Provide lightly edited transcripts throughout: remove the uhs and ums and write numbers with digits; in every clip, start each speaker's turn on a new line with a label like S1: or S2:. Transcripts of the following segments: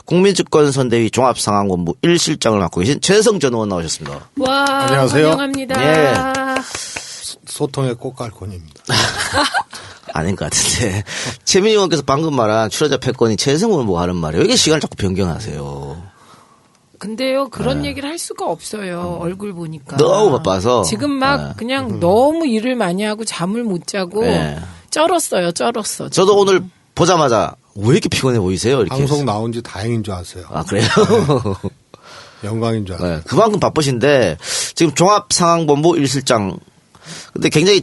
S1: 국민주권선대위 종합상황본부 1실장을 맡고 계신 최혜성 전 의원 나오셨습니다.
S2: 와,
S3: 안녕하세요.
S2: 환영합니다.
S1: 예.
S3: 소통의 꽃갈콘입니다.
S1: 아닌 것 같은데. 최민희 의원께서 방금 말한 출연자 패권이 최혜성 의원 뭐 하는 말이에요. 왜 이게 시간을 자꾸 변경하세요?
S2: 근데요, 그런 얘기를 할 수가 없어요. 얼굴 보니까.
S1: 너무 바빠서.
S2: 지금 막 그냥 너무 일을 많이 하고 잠을 못 자고 쩔었어요.
S1: 저도 오늘 보자마자 왜 이렇게 피곤해 보이세요? 이렇게.
S3: 방송 나온 지 다행인 줄 아세요.
S1: 아, 그래요?
S3: 영광인 줄 아세요.
S1: 네, 그만큼 바쁘신데 지금 종합상황본부 1실장. 근데 굉장히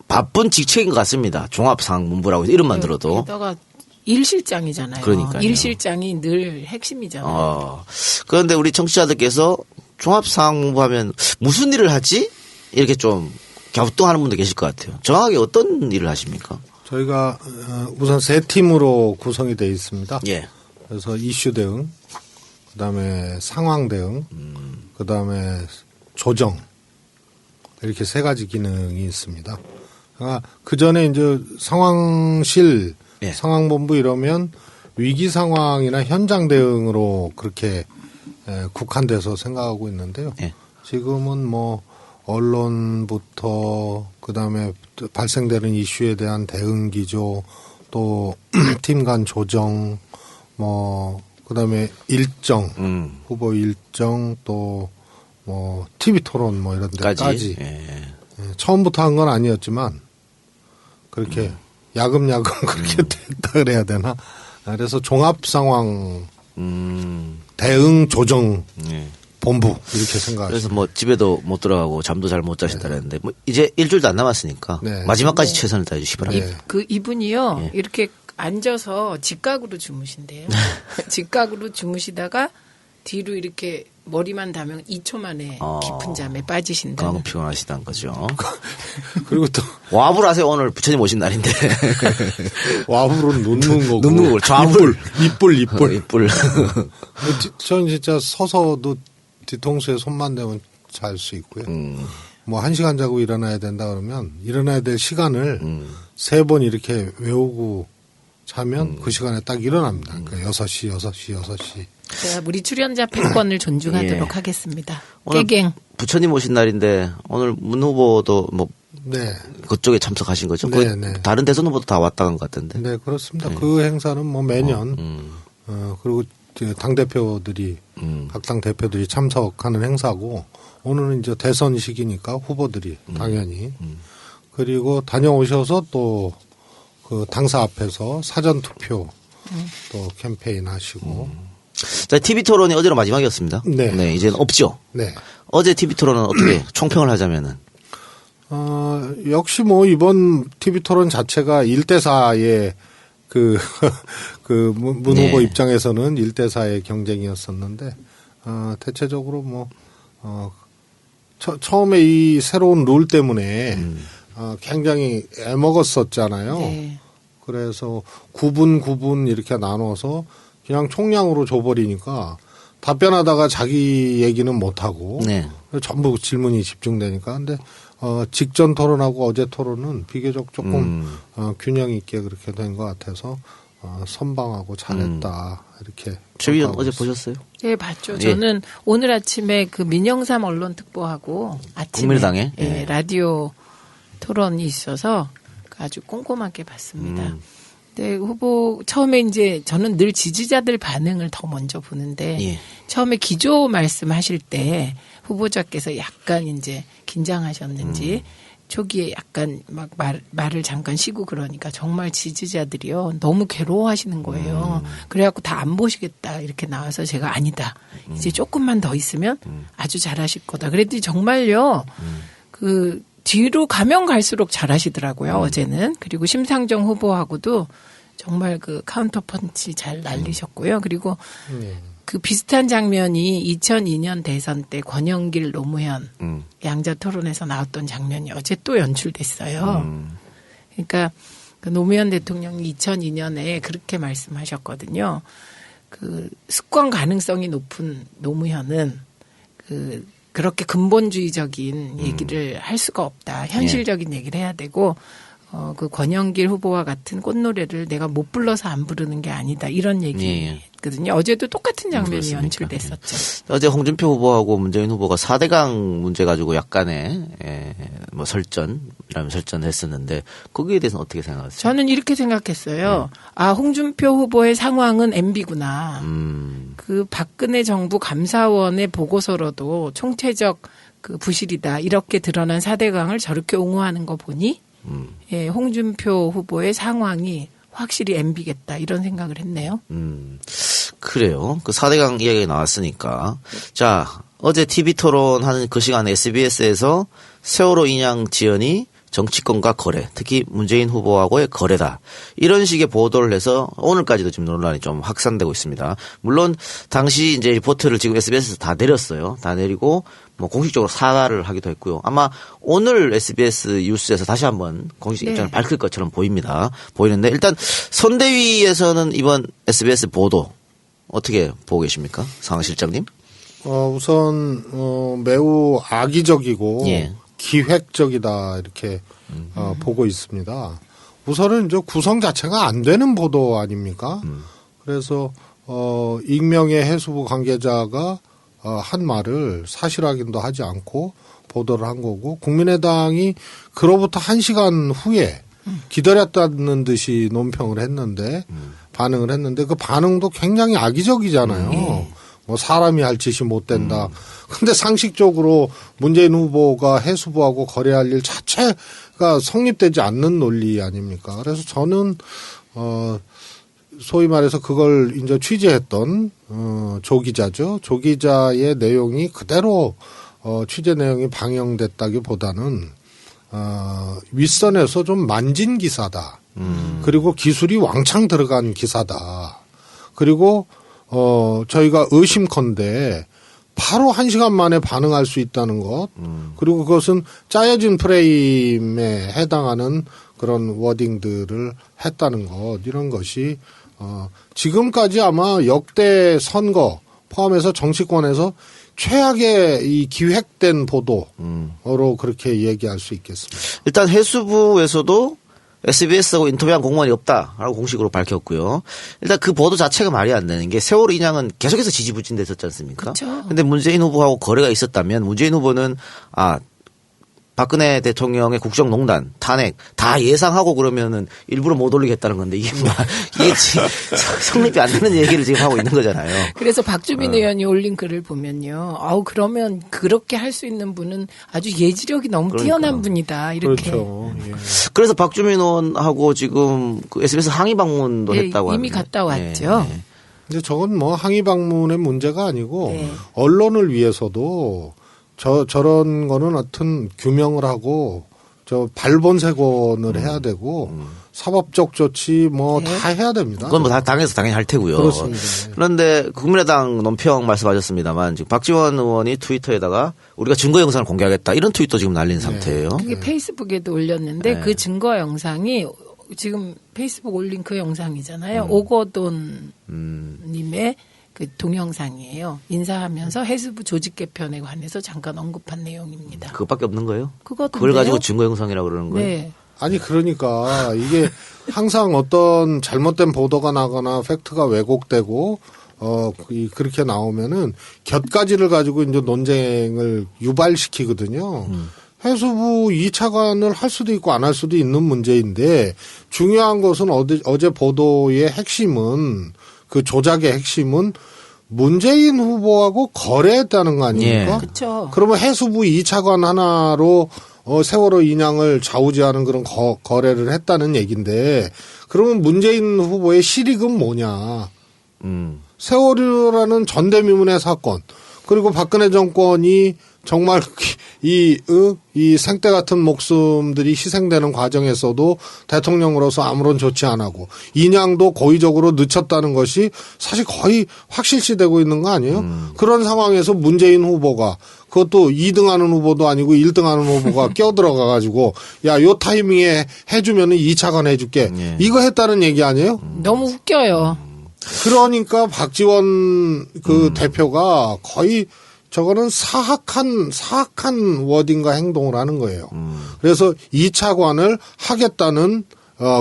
S1: 바쁜 직책인 것 같습니다. 종합상황본부라고 해서 이름만 들어도.
S2: 게다가 일실장이잖아요.
S1: 그러니까요.
S2: 일실장이 늘 핵심이잖아요.
S1: 그런데 우리 청취자들께서 종합상황본부 하면 무슨 일을 하지? 이렇게 좀 갸우뚱하는 분도 계실 것 같아요. 정확하게 어떤 일을 하십니까?
S3: 저희가 우선 세 팀으로 구성이 되어 있습니다.
S1: 예.
S3: 그래서 이슈 대응, 그다음에 상황 대응, 그다음에 조정 이렇게 세 가지 기능이 있습니다. 그러니까 그 전에 이제 상황실,
S1: 예.
S3: 상황본부 이러면 위기 상황이나 현장 대응으로 그렇게 국한돼서 생각하고 있는데요.
S1: 예.
S3: 지금은 뭐 언론부터 그다음에 발생되는 이슈에 대한 대응 기조 또 팀 간 조정 뭐 그다음에 일정 후보 일정 또 뭐 TV 토론 뭐 이런 데까지 처음부터 한 건 아니었지만 그렇게 야금야금 그렇게 됐다 그래야 되나? 그래서 종합 상황 대응 조정 본부 이렇게 생각하시면.
S1: 그래서 뭐 집에도 못 들어가고 잠도 잘 못 자신다 그랬는데 뭐 이제 일주일도 안 남았으니까 마지막까지 최선을 다해 주시기 바랍니다.
S2: 이분이요 이렇게 앉아서 직각으로 주무신대요. 직각으로 주무시다가 뒤로 이렇게 머리만 닿으면 2초 만에 깊은 잠에 빠지신다.
S1: 그만큼 피곤하시다는 거죠.
S3: 그리고 또
S1: 와불 하세요. 오늘 부처님 오신 날인데.
S3: 와불은 눕는 거고.
S1: 눕는 거고. 좌불.
S3: 이뿔. 전 진짜 서서도 뒤통수에 손만 대면 잘 수 있고요. 뭐 1시간 자고 일어나야 된다 그러면 일어나야 될 시간을 3번 이렇게 외우고 자면 그 시간에 딱 일어납니다. 그러니까 6시.
S2: 제가 우리 출연자 패권을 존중하도록 하겠습니다.
S1: 오늘
S2: 깨갱.
S1: 부처님 오신 날인데 오늘 문 후보도 뭐
S3: 네.
S1: 그쪽에 참석하신 거죠?
S3: 네.
S1: 다른 대선 후보도 다 왔다 간 것 같던데.
S3: 네, 그렇습니다. 그 행사는 뭐 매년 그리고 당 대표들이 각 당 대표들이 참석하는 행사고 오늘은 이제 대선 시기니까 후보들이 당연히 그리고 다녀오셔서 또 그 당사 앞에서 사전 투표 또 캠페인 하시고.
S1: 자, TV 토론이 어제로 마지막이었습니다.
S3: 네.
S1: 이제는 없죠.
S3: 네.
S1: 어제 TV 토론은 어떻게 총평을 하자면은.
S3: 역시 뭐 이번 TV 토론 자체가 1대4의 문 후보 입장에서는 1대4의 경쟁이었었는데, 대체적으로 뭐, 처음에 이 새로운 룰 때문에 굉장히 애먹었었잖아요.
S2: 네.
S3: 그래서 9분 이렇게 나눠서 그냥 총량으로 줘버리니까 답변하다가 자기 얘기는 못하고 전부 질문이 집중되니까. 근데 직전 토론하고 어제 토론은 비교적 조금 균형 있게 그렇게 된 것 같아서 선방하고 잘했다 이렇게.
S1: 최 위원 어제 보셨어요?
S2: 네, 봤죠. 저는 오늘 아침에 그 민영삼 언론특보하고 아침에
S1: 국민의당에
S2: 라디오 토론이 있어서 아주 꼼꼼하게 봤습니다. 근데 후보 처음에 이제 저는 늘 지지자들 반응을 더 먼저 보는데 처음에 기조 말씀하실 때 후보자께서 약간 이제 긴장하셨는지 초기에 약간 막 말을 잠깐 쉬고 그러니까 정말 지지자들이요 너무 괴로워하시는 거예요. 그래갖고 다 안 보시겠다 이렇게 나와서 제가 아니다. 이제 조금만 더 있으면 아주 잘하실 거다. 그랬더니 정말요 그 뒤로 가면 갈수록 잘하시더라고요. 어제는. 그리고 심상정 후보하고도 정말 그 카운터 펀치 잘 날리셨고요. 그리고 그 비슷한 장면이 2002년 대선 때 권영길 노무현 양자 토론에서 나왔던 장면이 어제 또 연출됐어요. 그러니까 그 노무현 대통령이 2002년에 그렇게 말씀하셨거든요. 그 습관 가능성이 높은 노무현은 그렇게 근본주의적인 얘기를 할 수가 없다. 현실적인 얘기를 해야 되고 그 권영길 후보와 같은 꽃노래를 내가 못 불러서 안 부르는 게 아니다. 이런 얘기거든요. 어제도 똑같은 장면이
S1: 그렇습니까?
S2: 연출됐었죠.
S1: 어제 홍준표 후보하고 문재인 후보가 4대강 문제 가지고 약간의 뭐 설전을 했었는데 거기에 대해서는 어떻게 생각하세요?
S2: 저는 이렇게 생각했어요. 아, 홍준표 후보의 상황은 MB구나. 그 박근혜 정부 감사원의 보고서로도 총체적 그 부실이다. 이렇게 드러난 4대강을 저렇게 옹호하는 거 보니 예, 홍준표 후보의 상황이 확실히 MB겠다. 이런 생각을 했네요.
S1: 그래요. 그 4대강 이야기가 나왔으니까. 자, 어제 TV 토론하는 그 시간에 SBS에서 세월호 인양 지연이 정치권과 거래, 특히 문재인 후보하고의 거래다. 이런 식의 보도를 해서 오늘까지도 지금 논란이 좀 확산되고 있습니다. 물론 당시 이제 리포트를 지금 SBS에서 다 내렸어요. 다 내리고 뭐 공식적으로 사과를 하기도 했고요. 아마 오늘 SBS 뉴스에서 다시 한번 공식 입장을 밝힐 것처럼 보이는데 일단 선대위에서는 이번 SBS 보도 어떻게 보고 계십니까? 상황실장님?
S3: 우선 매우 악의적이고
S1: 예.
S3: 기획적이다 이렇게 보고 있습니다. 우선은 이제 구성 자체가 안 되는 보도 아닙니까? 그래서 익명의 해수부 관계자가 한 말을 사실 확인도 하지 않고 보도를 한 거고 국민의당이 그로부터 1시간 후에 기다렸다는 듯이 논평을 했는데 반응을 했는데 그 반응도 굉장히 악의적이잖아요. 뭐 사람이 할 짓이 못 된다. 근데 상식적으로 문재인 후보가 해수부하고 거래할 일 자체가 성립되지 않는 논리 아닙니까? 그래서 저는 소위 말해서 그걸 이제 취재했던 조 기자죠. 조 기자의 내용이 그대로 취재 내용이 방영됐다기보다는 윗선에서 좀 만진 기사다. 그리고 기술이 왕창 들어간 기사다. 그리고 저희가 의심컨대 바로 1시간 만에 반응할 수 있다는 것. 그리고 그것은 짜여진 프레임에 해당하는 그런 워딩들을 했다는 것. 이런 것이 지금까지 아마 역대 선거 포함해서 정치권에서 최악의 이 기획된 보도로 그렇게 얘기할 수 있겠습니다.
S1: 일단 해수부에서도 SBS하고 인터뷰한 공무원이 없다라고 공식으로 밝혔고요. 일단 그 보도 자체가 말이 안 되는 게 세월호 인양은 계속해서 지지부진됐었지 않습니까?
S2: 그렇죠.
S1: 근데 문재인 후보하고 거래가 있었다면 문재인 후보는 박근혜 대통령의 국정농단, 탄핵 다 예상하고 그러면은 일부러 못 올리겠다는 건데 이게 성립이 안 되는 얘기를 지금 하고 있는 거잖아요.
S2: 그래서 박주민 의원이 올린 글을 보면요. 그러면 그렇게 할 수 있는 분은 아주 예지력이 너무 뛰어난 분이다. 이렇게.
S3: 그렇죠. 예.
S1: 그래서 박주민 의원하고 지금 그 SBS 항의 방문도 했다고
S2: 이미
S1: 하는데.
S2: 갔다 왔죠.
S3: 근데 저건 뭐 항의 방문의 문제가 아니고 언론을 위해서도 저런 거는 하여튼 규명을 하고 발본색원을 해야 되고 사법적 조치 뭐 다 해야 됩니다.
S1: 그건 뭐 다 당에서 당연히 할 테고요.
S3: 그렇습니다.
S1: 그런데 국민의당 논평 말씀하셨습니다만 지금 박지원 의원이 트위터에다가 우리가 증거 영상을 공개하겠다 이런 트윗도 지금 날린 상태예요.
S2: 그게 페이스북에도 올렸는데 그 증거 영상이 지금 페이스북 올린 그 영상이잖아요. 오거돈 님의 그 동영상이에요. 인사하면서 해수부 조직 개편에 관해서 잠깐 언급한 내용입니다.
S1: 그것밖에 없는 거예요?
S2: 그걸
S1: 가지고 증거 영상이라고 그러는 거예요?
S2: 네.
S3: 아니 그러니까 이게 항상 어떤 잘못된 보도가 나거나 팩트가 왜곡되고 그렇게 나오면은 곁가지를 가지고 이제 논쟁을 유발시키거든요. 해수부 2차관을 할 수도 있고 안 할 수도 있는 문제인데 중요한 것은 어제 보도의 핵심은 그 조작의 핵심은 문재인 후보하고 거래했다는 거 아닙니까?
S2: 그렇죠.
S3: 그러면 해수부 2차관 하나로 세월호 인양을 좌우지하는 그런 거래를 했다는 얘기인데 그러면 문재인 후보의 실익은 뭐냐? 세월호라는 전대미문의 사건 그리고 박근혜 정권이 정말 이 생떼 같은 목숨들이 희생되는 과정에서도 대통령으로서 아무런 조치 안 하고 인양도 고의적으로 늦췄다는 것이 사실 거의 확실시되고 있는 거 아니에요? 그런 상황에서 문재인 후보가 그것도 2등하는 후보도 아니고 1등하는 후보가 끼어들어가 가지고 야, 요 타이밍에 해주면은 2차관 해줄게. 이거 했다는 얘기 아니에요?
S2: 너무 웃겨요.
S3: 그러니까 박지원 그 대표가 거의 저거는 사악한 워딩과 행동을 하는 거예요. 그래서 2차관을 하겠다는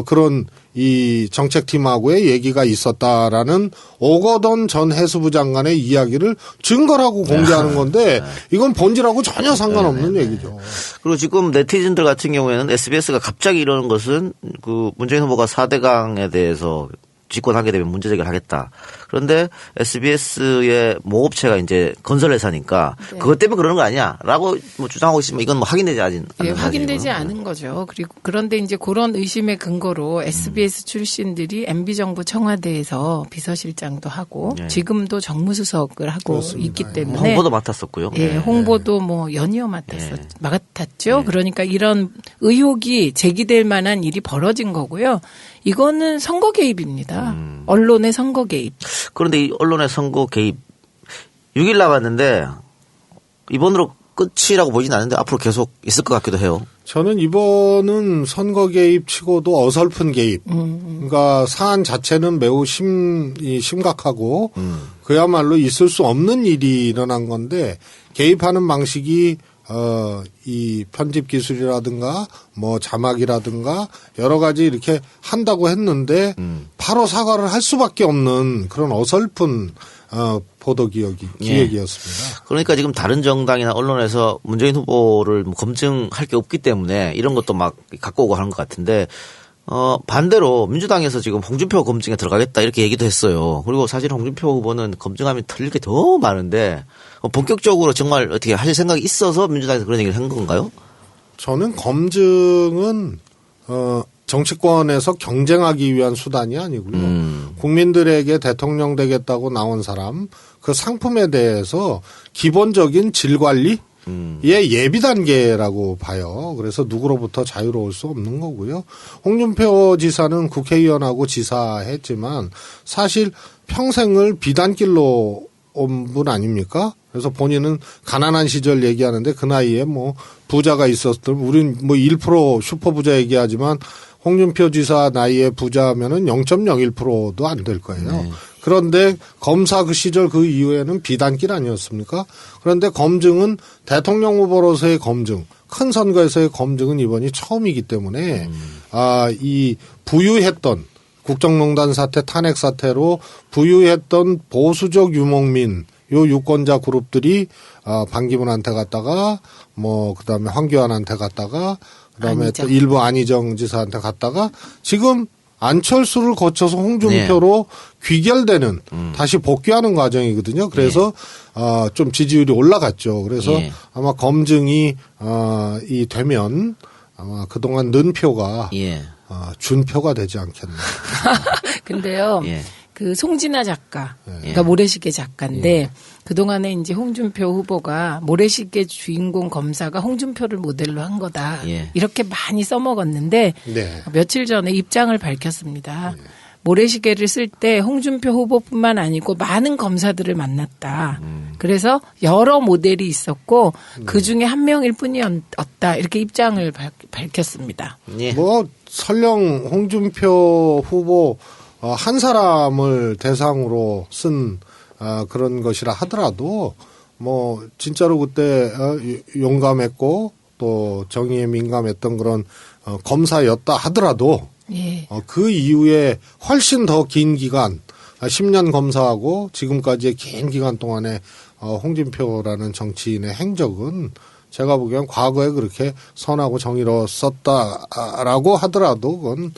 S3: 그런 이 정책팀하고의 얘기가 있었다라는 오거돈 전 해수부 장관의 이야기를 증거라고 공개하는 건데 이건 본질하고 전혀 상관없는 얘기죠.
S1: 그리고 지금 네티즌들 같은 경우에는 SBS가 갑자기 이러는 것은 그 문재인 후보가 4대강에 대해서 집권하게 되면 문제제기를 하겠다. 그런데 SBS의 모업체가 이제 건설회사니까 네. 그것 때문에 그러는 거 아니야라고 뭐 주장하고 있으면 이건 뭐 확인되지 않은
S2: 예, 확인되지 않은 거죠. 그리고 그런데 이제 그런 의심의 근거로 SBS 출신들이 MB 정부 청와대에서 비서실장도 하고 네. 지금도 정무수석을 하고 그렇습니다. 있기 때문에
S1: 홍보도 맡았었고요.
S2: 예, 홍보도 뭐 연이어 맡았죠. 네. 그러니까 이런 의혹이 제기될 만한 일이 벌어진 거고요. 이거는 선거 개입입니다. 언론의 선거 개입.
S1: 그런데 이 언론의 선거 개입 6일 남았는데 이번으로 끝이라고 보진 않는데 앞으로 계속 있을 것 같기도 해요.
S3: 저는 이번은 선거 개입 치고도 어설픈 개입. 그러니까 사안 자체는 매우 심각하고 그야말로 있을 수 없는 일이 일어난 건데 개입하는 방식이 이 편집 기술이라든가 뭐 자막이라든가 여러 가지 이렇게 한다고 했는데 바로 사과를 할 수밖에 없는 그런 어설픈 보도 기획이었습니다.
S1: 그러니까 지금 다른 정당이나 언론에서 문재인 후보를 뭐 검증할 게 없기 때문에 이런 것도 막 갖고 오고 하는 것 같은데 반대로 민주당에서 지금 홍준표 검증에 들어가겠다 이렇게 얘기도 했어요. 그리고 사실 홍준표 후보는 검증하면 틀릴 게 더 많은데 본격적으로 정말 어떻게 하실 생각이 있어서 민주당에서 그런 얘기를 한 건가요?
S3: 저는 검증은 정치권에서 경쟁하기 위한 수단이 아니고요. 국민들에게 대통령 되겠다고 나온 사람 그 상품에 대해서 기본적인 질 관리 의 예비 단계라고 봐요. 그래서 누구로부터 자유로울 수 없는 거고요. 홍준표 지사는 국회의원하고 지사했지만 사실 평생을 비단길로 온 분 아닙니까? 그래서 본인은 가난한 시절 얘기하는데 그 나이에 뭐 부자가 있었던 우린 뭐 1% 슈퍼 부자 얘기하지만 홍준표 지사 나이에 부자면은 0.01%도 안 될 거예요. 그런데 검사 그 시절 그 이후에는 비단길 아니었습니까? 그런데 검증은 대통령 후보로서의 검증, 큰 선거에서의 검증은 이번이 처음이기 때문에 이 부유했던 국정농단 사태 탄핵 사태로 부유했던 보수적 유목민 요 유권자 그룹들이 반기문한테 갔다가 뭐 그다음에 황교안한테 갔다가 그다음에 또 일부 안희정 지사한테 갔다가 지금 안철수를 거쳐서 홍준표로 귀결되는 다시 복귀하는 과정이거든요. 그래서 좀 지지율이 올라갔죠. 그래서 아마 검증이 이 되면 아마 그동안 는 표가 준 표가 되지 않겠나.
S2: 근데요. 그 송진아 작가, 그러니까 모래시계 작가인데 그동안에 이제 홍준표 후보가 모래시계 주인공 검사가 홍준표를 모델로 한 거다. 이렇게 많이 써먹었는데 며칠 전에 입장을 밝혔습니다. 모래시계를 쓸 때 홍준표 후보뿐만 아니고 많은 검사들을 만났다. 그래서 여러 모델이 있었고 그중에 한 명일 뿐이었다. 이렇게 입장을 밝혔습니다.
S3: 뭐 설령 홍준표 후보 한 사람을 대상으로 쓴 그런 것이라 하더라도 뭐 진짜로 그때 용감했고 또 정의에 민감했던 그런 검사였다 하더라도 그 이후에 훨씬 더 긴 기간 10년 검사하고 지금까지의 긴 기간 동안에 홍준표라는 정치인의 행적은 제가 보기엔 과거에 그렇게 선하고 정의로웠었다라고 하더라도 그건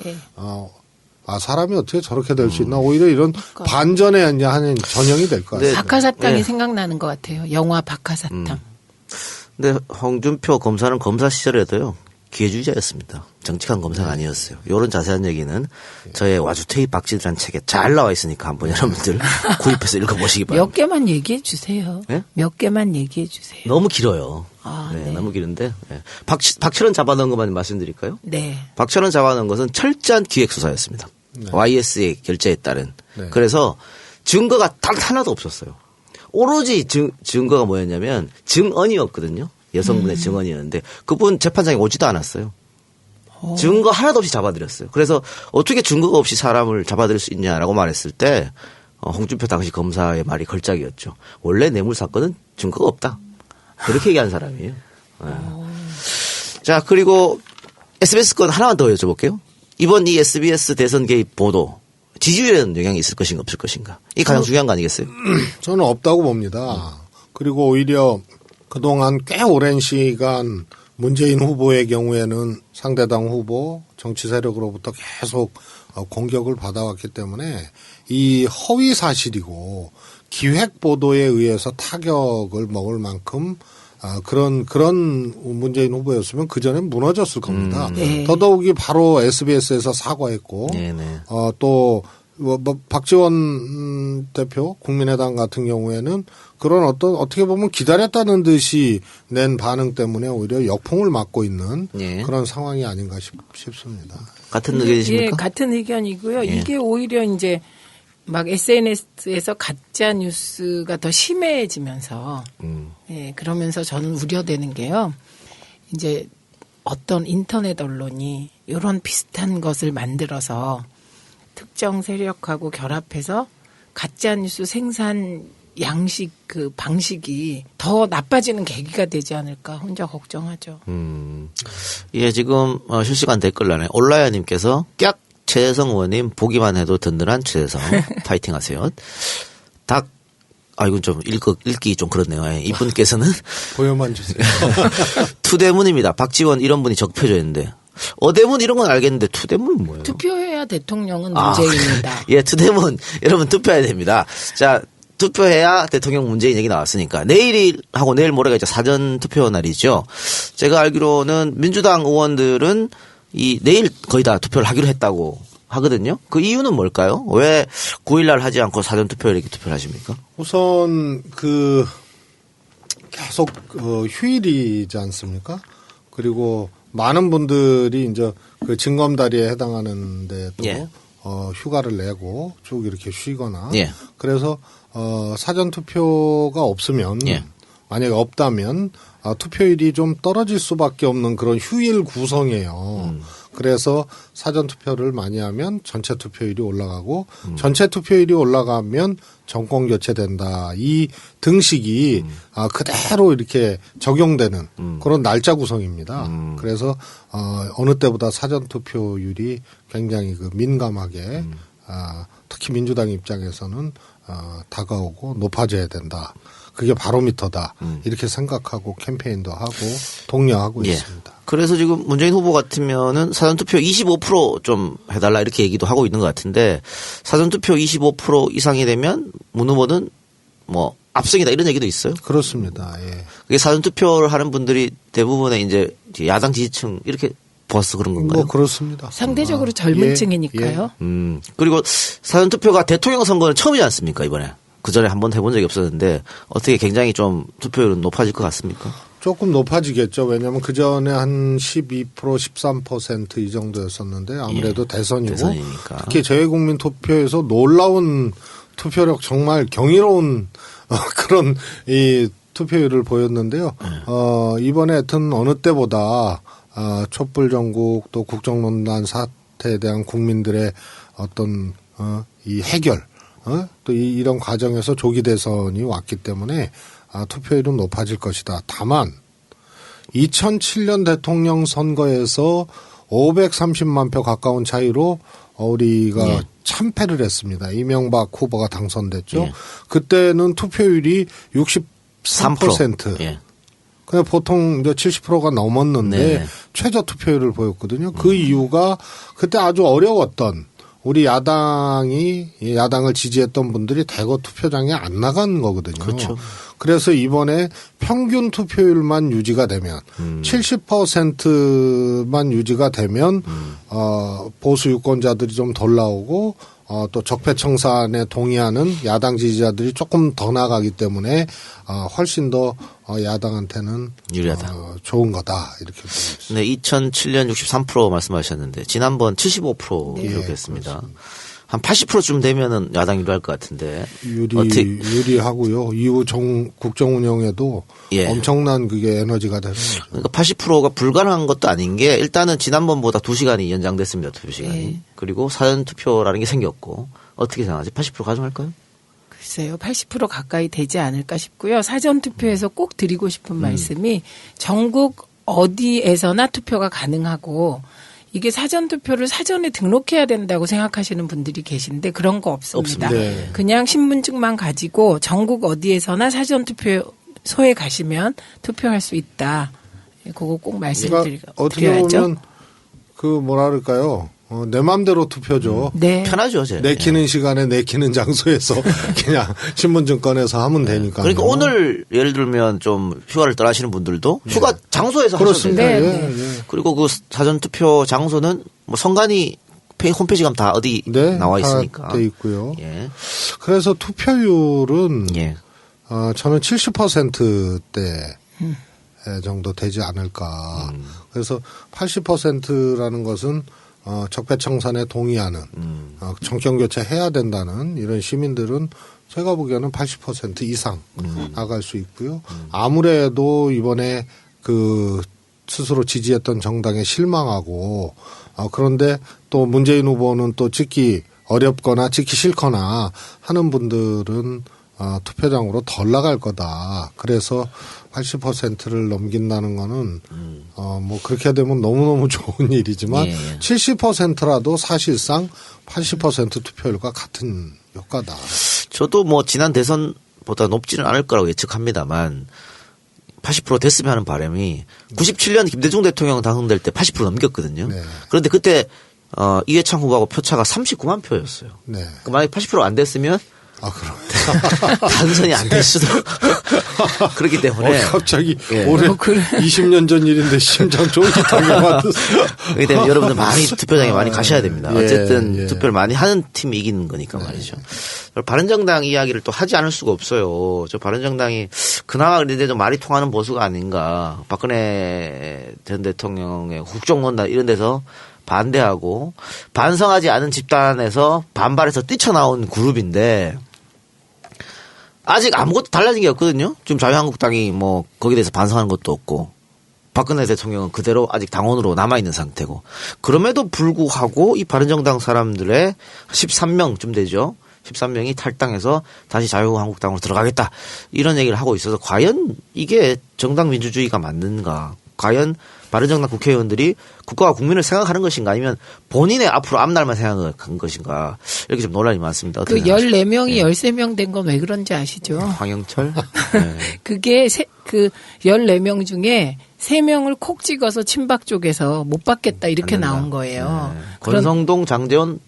S3: 사람이 어떻게 저렇게 될 수 있나 오히려 이런 반전에 하는 전형이 될 것 같아요.
S2: 박하사탕이 생각나는 것 같아요. 영화 박하사탕.
S1: 근데 홍준표 검사는 검사 시절에도요. 기회주의자였습니다. 정직한 검사가 아니었어요. 이런 자세한 얘기는 저의 와주테이 박지들한 책에 잘 나와 있으니까 한번 여러분들 구입해서 읽어보시기 바랍니다.
S2: 몇 개만 얘기해 주세요. 네? 몇 개만 얘기해 주세요.
S1: 너무 길어요. 너무 길은데 박철원 잡아넣은 것만 말씀드릴까요?
S2: 네.
S1: 박철원 잡아넣은 것은 철저한 기획수사였습니다. YS의 결재에 따른. 그래서 증거가 단 하나도 없었어요. 오로지 증거가 뭐였냐면 증언이었거든요. 여성분의 증언이었는데 그분 재판장에 오지도 않았어요. 증거 하나도 없이 잡아들였어요. 그래서 어떻게 증거가 없이 사람을 잡아들일 수 있냐라고 말했을 때 홍준표 당시 검사의 말이 걸작이었죠. 원래 뇌물 사건은 증거가 없다. 그렇게 얘기한 사람이에요. 네. 자, 그리고 SBS 건 하나만 더 여쭤볼게요. 이번 이 SBS 대선 개입 보도 지지율에는 영향이 있을 것인가 없을 것인가. 이게 가장 중요한 거 아니겠어요?
S3: 저는 없다고 봅니다. 그리고 오히려 그동안 꽤 오랜 시간 문재인 후보의 경우에는 상대당 후보 정치 세력으로부터 계속 공격을 받아왔기 때문에 이 허위 사실이고 기획 보도에 의해서 타격을 먹을 만큼 그런 문재인 후보였으면 그 전에 무너졌을 겁니다.
S2: 네.
S3: 더더욱이 바로 SBS에서 사과했고, 또 박지원 대표 국민의당 같은 경우에는 그런 어떻게 보면 기다렸다는 듯이 낸 반응 때문에 오히려 역풍을 맞고 있는 그런 상황이 아닌가 싶습니다.
S1: 같은 의견이십니까?
S2: 예, 같은 의견이고요. 이게 오히려 이제 막 SNS에서 가짜 뉴스가 더 심해지면서, 예, 그러면서 저는 우려되는 게요. 이제 어떤 인터넷 언론이 이런 비슷한 것을 만들어서 특정 세력하고 결합해서 가짜 뉴스 생산 양식 그 방식이 더 나빠지는 계기가 되지 않을까 혼자 걱정하죠.
S1: 예, 지금 실시간 댓글란에 올라야님께서 깍 최혜성 의원님 보기만 해도 든든한 최혜성 파이팅 하세요. 이건 좀 읽기 좀 그렇네요. 예, 이분께서는
S3: 보여만 주세요.
S1: 투대문입니다. 박지원 이런 분이 적폐조였는데 어대문 이런 건 알겠는데 투대문은 뭐예요?
S2: 투표해야 대통령은 문재인이다.
S1: 예, 투대문 여러분 투표해야 됩니다. 자, 투표해야 대통령 문재인 얘기 나왔으니까 내일하고 내일 모레가 이제 사전 투표 날이죠. 제가 알기로는 민주당 의원들은 내일 거의 다 투표를 하기로 했다고 하거든요. 그 이유는 뭘까요? 왜 9일날 하지 않고 사전 투표를 이렇게 투표를 하십니까?
S3: 우선 계속 휴일이지 않습니까? 그리고 많은 분들이 이제 그 증검다리에 해당하는데도 휴가를 내고 쭉 이렇게 쉬거나 그래서 사전 투표가 없으면 만약에 없다면 투표율이 좀 떨어질 수밖에 없는 그런 휴일 구성이에요. 그래서 사전 투표를 많이 하면 전체 투표율이 올라가고 전체 투표율이 올라가면 정권 교체된다. 이 등식이 그대로 이렇게 적용되는 그런 날짜 구성입니다. 그래서 어느 때보다 사전 투표율이 굉장히 민감하게 특히 민주당 입장에서는 다가오고 높아져야 된다. 그게 바로미터다. 이렇게 생각하고 캠페인도 하고 독려하고 있습니다.
S1: 그래서 지금 문재인 후보 같으면은 사전투표 25% 좀 해달라 이렇게 얘기도 하고 있는 것 같은데 사전투표 25% 이상이 되면 문 후보는 뭐 압승이다 이런 얘기도 있어요?
S3: 그렇습니다. 예.
S1: 그게 사전투표를 하는 분들이 대부분의 이제 야당 지지층 이렇게 보아서 그런 건가요?
S3: 뭐 그렇습니다.
S2: 상대적으로 젊은 층이니까요.
S1: 그리고 사전투표가 대통령 선거는 처음이지 않습니까 이번에? 그 전에 한번 해본 적이 없었는데 어떻게 굉장히 좀 투표율은 높아질 것 같습니까?
S3: 조금 높아지겠죠. 왜냐하면 그 전에 한 12%, 13% 이 정도였었는데 아무래도 대선이고
S1: 대선이니까.
S3: 특히 재외국민 투표에서 놀라운 투표력 정말 경이로운 그런 이 투표율을 보였는데요. 이번에 하여튼 어느 때보다 촛불 전국 또 국정농단 사태에 대한 국민들의 어떤 이 해결 또 이런 과정에서 조기 대선이 왔기 때문에 투표율은 높아질 것이다. 다만 2007년 대통령 선거에서 530만 표 가까운 차이로 우리가 참패를 했습니다. 이명박 후보가 당선됐죠. 그때는 투표율이 63%. 그냥 보통 이제 70%가 넘었는데 최저 투표율을 보였거든요. 그 이유가 그때 아주 어려웠던 우리 야당을 지지했던 분들이 대거 투표장에 안 나간 거거든요.
S1: 그렇죠.
S3: 그래서 이번에 평균 투표율만 유지가 되면 70%만 유지가 되면 보수 유권자들이 좀 덜 나오고 또 적폐청산에 동의하는 야당 지지자들이 조금 더 나가기 때문에 훨씬 더 야당한테는
S1: 유리하다.
S3: 좋은 거다 이렇게 보고 있습니다.
S1: 네, 2007년 63% 말씀하셨는데 지난번 75% 기록했습니다. 한 80%쯤 되면은 야당 유리할 것 같은데
S3: 유리하고요. 이후 국정 운영에도 엄청난 그게 에너지가 되는 거죠.
S1: 그러니까 80%가 불가능한 것도 아닌 게 일단은 지난번보다 2시간이 연장됐습니다. 투표 시간이. 그리고 사전 투표라는 게 생겼고 어떻게 생각하지? 80% 가능할까요?
S2: 글쎄요. 80% 가까이 되지 않을까 싶고요. 사전투표에서 꼭 드리고 싶은 말씀이 전국 어디에서나 투표가 가능하고 이게 사전투표를 사전에 등록해야 된다고 생각하시는 분들이 계신데 그런 거 없습니다.
S1: 네.
S2: 그냥 신분증만 가지고 전국 어디에서나 사전투표소에 가시면 투표할 수 있다. 그거 꼭 말씀드려야죠.
S3: 어떻게 보면 그 뭐라 그럴까요? 내 맘대로 투표죠.
S2: 네.
S1: 편하죠,
S3: 내키는 시간에 내키는 장소에서 그냥 신분증 꺼내서 하면 되니까.
S1: 그러니까 오늘 예를 들면 좀 휴가를 떠나시는 분들도 휴가 장소에서
S3: 그렇습니다.
S1: 하셔도 돼요.
S3: 예.
S1: 그리고 그 사전 투표 장소는 뭐 선관위 홈페이지 가면 다 어디 나와 있으니까.
S3: 돼 있고요.
S1: 예.
S3: 그래서 투표율은
S1: 예.
S3: 저는 70%대 정도 되지 않을까. 그래서 80%라는 것은 적폐청산에 동의하는 정권 교체해야 된다는 이런 시민들은 제가 보기에는 80% 이상 나갈 수 있고요. 아무래도 이번에 그 스스로 지지했던 정당에 실망하고 그런데 또 문재인 후보는 또 찍기 어렵거나 찍기 싫거나 하는 분들은 투표장으로 덜 나갈 거다. 그래서 80%를 넘긴다는 거는 뭐 그렇게 되면 너무너무 좋은 일이지만 70%라도 사실상 80% 투표율과 같은 효과다.
S1: 저도 뭐 지난 대선보다 높지는 않을 거라고 예측합니다만 80% 됐으면 하는 바람이 97년 김대중 대통령 당선될 때 80% 넘겼거든요.
S3: 네.
S1: 그런데 그때 이회창 후보하고 표차가 39만 표였어요.
S3: 네.
S1: 만약에 80% 안 됐으면
S3: 그럼.
S1: 당선이 안 될 수도. 그렇기 때문에.
S3: 갑자기 올해 20년 전 일인데 심장 쫄깃하게 만들었어요.
S1: 그렇기 때문에 여러분들 많이 투표장에 많이 가셔야 됩니다. 어쨌든 투표를 많이 하는 팀이 이기는 거니까 말이죠. 바른정당 이야기를 또 하지 않을 수가 없어요. 저 바른정당이 그나마 그런데 좀 말이 통하는 보수가 아닌가. 박근혜 전 대통령의 국정원단 이런 데서 반대하고 반성하지 않은 집단에서 반발해서 뛰쳐나온 그룹인데 아직 아무것도 달라진 게 없거든요. 지금 자유한국당이 뭐 거기에 대해서 반성하는 것도 없고 박근혜 대통령은 그대로 아직 당원으로 남아있는 상태고 그럼에도 불구하고 이 바른정당 사람들의 13명쯤 되죠. 13명이 탈당해서 다시 자유한국당으로 들어가겠다 이런 얘기를 하고 있어서 과연 이게 정당 민주주의가 맞는가. 과연 바른정당 국회의원들이 국가와 국민을 생각하는 것인가 아니면 본인의 앞으로 앞날만 생각한 것인가 이렇게 좀 논란이 많습니다.
S2: 그 14명이 13명 된 건 왜 그런지 아시죠?
S1: 황영철? 네.
S2: 그게 그 14명 중에 3명을 콕 찍어서 친박 쪽에서 못 받겠다 이렇게 나온 거예요.
S1: 네. 권성동, 장제원,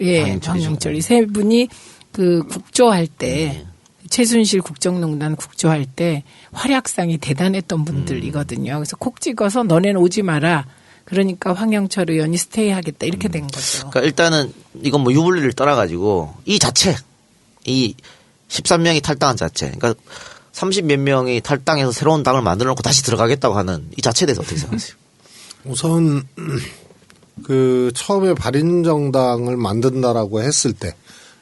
S2: 황영철 이 세 분이 그 국조할 때 최순실 국정농단 국조할 때 활약상이 대단했던 분들이거든요. 그래서 콕 찍어서 너네는 오지 마라. 그러니까 황영철 의원이 스테이하겠다 이렇게 된 거죠.
S1: 그러니까 일단은 이건 뭐 유불리를 떠나가지고 이 자체 이 13명이 탈당한 자체 그러니까 30몇 명이 탈당해서 새로운 당을 만들어 놓고 다시 들어가겠다고 하는 이 자체에 대해서 어떻게 생각하세요?
S3: 우선 그 처음에 바른정당을 만든다라고 했을 때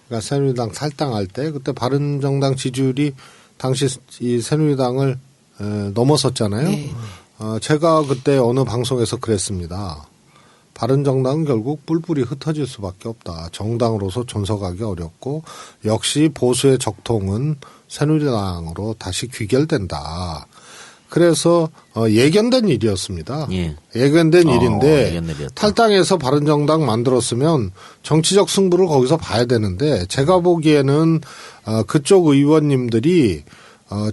S3: 그러니까 새누리당 탈당할 때 그때 바른정당 지지율이 당시 이 새누리당을 넘어섰잖아요.
S2: 네.
S3: 제가 그때 어느 방송에서 그랬습니다. 바른정당은 결국 뿔뿔이 흩어질 수밖에 없다. 정당으로서 존속하기 어렵고 역시 보수의 적통은 새누리당으로 다시 귀결된다. 그래서 예견된 일이었습니다. 예견된 일인데 탈당해서 바른정당 만들었으면 정치적 승부를 거기서 봐야 되는데 제가 보기에는 그쪽 의원님들이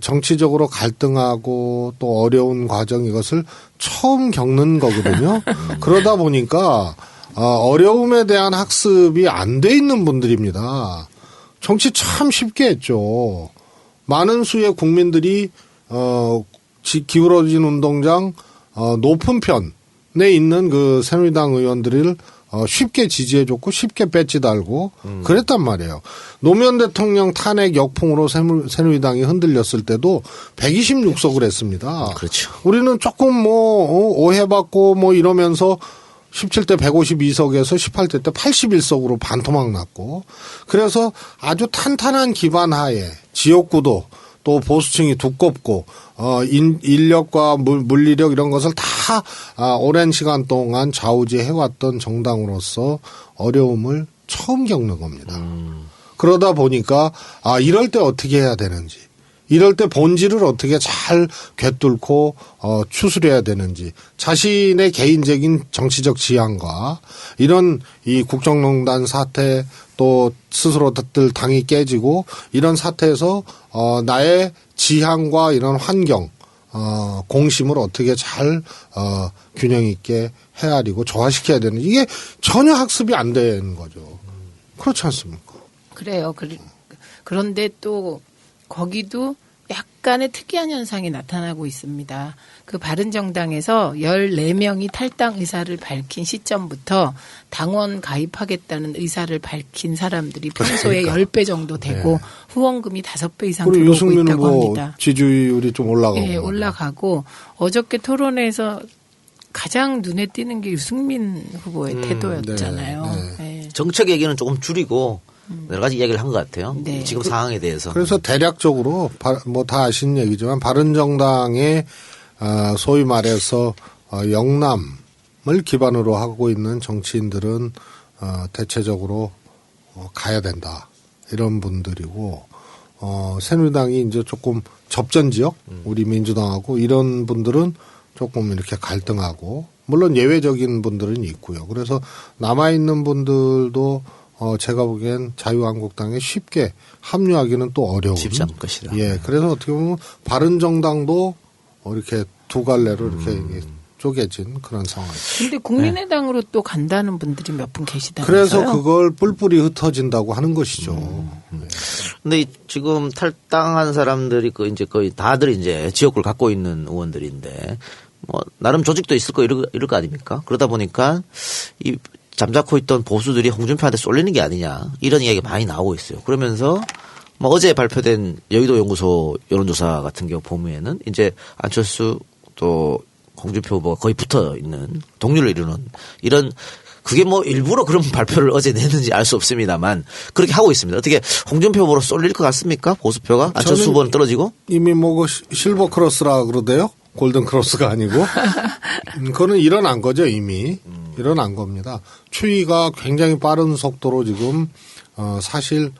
S3: 정치적으로 갈등하고 또 어려운 과정 이것을 처음 겪는 거거든요. 그러다 보니까 어려움에 대한 학습이 안 돼 있는 분들입니다. 정치 참 쉽게 했죠. 많은 수의 국민들이 기울어진 운동장 높은 편에 있는 그 새누리당 의원들을 쉽게 지지해줬고 쉽게 배지 달고 그랬단 말이에요. 노무현 대통령 탄핵 역풍으로 새누리당이 흔들렸을 때도 126석을 했습니다.
S1: 그렇죠.
S3: 우리는 조금 뭐 오해받고 뭐 이러면서 17대 152석에서 18대 때 81석으로 반토막 났고 그래서 아주 탄탄한 기반 하에 지역구도 또 보수층이 두껍고 인력과 물리력 이런 것을 다 오랜 시간 동안 좌우지해왔던 정당으로서 어려움을 처음 겪는 겁니다. 그러다 보니까 이럴 때 어떻게 해야 되는지, 이럴 때 본질을 어떻게 잘 꿰뚫고 추스려야 되는지, 자신의 개인적인 정치적 지향과 이런 이 국정농단 사태, 또 스스로들 당이 깨지고 이런 사태에서 나의 지향과 이런 환경, 공심을 어떻게 잘 균형 있게 헤아리고 조화시켜야 되는지, 이게 전혀 학습이 안 되는 거죠. 그렇지 않습니까?
S2: 그래요. 그런데 또 거기도 약간의 특이한 현상이 나타나고 있습니다. 그 바른정당에서 14명이 탈당 의사를 밝힌 시점부터 당원 가입하겠다는 의사를 밝힌 사람들이 평소에 10배 정도 되고 네. 후원금이 5배 이상 들어오고 있다고 합니다.
S3: 지지율이 좀 올라가고.
S2: 네, 올라가고 어저께 토론회에서 가장 눈에 띄는 게 유승민 후보의 태도였잖아요.
S1: 네. 네. 정책 얘기는 조금 줄이고 여러 가지 이야기를 한 것 같아요. 네. 지금 상황에 대해서.
S3: 그래서 대략적으로 뭐 다 아시는 얘기지만 바른정당의 소위 말해서 영남을 기반으로 하고 있는 정치인들은 대체적으로 가야 된다. 이런 분들이고 새누리당이 이제 조금 접전 지역 우리 민주당하고 이런 분들은 조금 이렇게 갈등하고 물론 예외적인 분들은 있고요. 그래서 남아있는 분들도 제가 보기엔 자유한국당에 쉽게 합류하기는 또 어려운.
S1: 쉽지 않을 것이다.
S3: 예. 그래서 어떻게 보면 바른정당도 이렇게 두 갈래로 이렇게 쪼개진 그런 상황이죠.
S2: 근데 국민의당으로 또 간다는 분들이 몇 분 계시다면서요?
S3: 그래서 그걸 뿔뿔이 흩어진다고 하는 것이죠.
S1: 네. 근데 지금 탈당한 사람들이 이제 거의 다들 이제 지역구를 갖고 있는 의원들인데 뭐 나름 조직도 있을 거 이럴 거 아닙니까? 그러다 보니까 이 잠자코 있던 보수들이 홍준표한테 쏠리는 게 아니냐 이런 이야기가 많이 나오고 있어요. 그러면서 뭐 어제 발표된 여의도 연구소 여론조사 같은 경우 보면은 이제 안철수 또 홍준표 후보가 거의 붙어 있는 동률을 이루는 이런 그게 뭐 일부러 그런 발표를 어제 냈는지 알 수 없습니다만 그렇게 하고 있습니다. 어떻게 홍준표 후보로 쏠릴 것 같습니까? 보수표가 안철수 후보는 떨어지고
S3: 이미 뭐 실버 크로스라 그러대요. 골든 크로스가 아니고 그거는 일어난 거죠 이미. 일어난 겁니다. 추이가 굉장히 빠른 속도로 지금 사실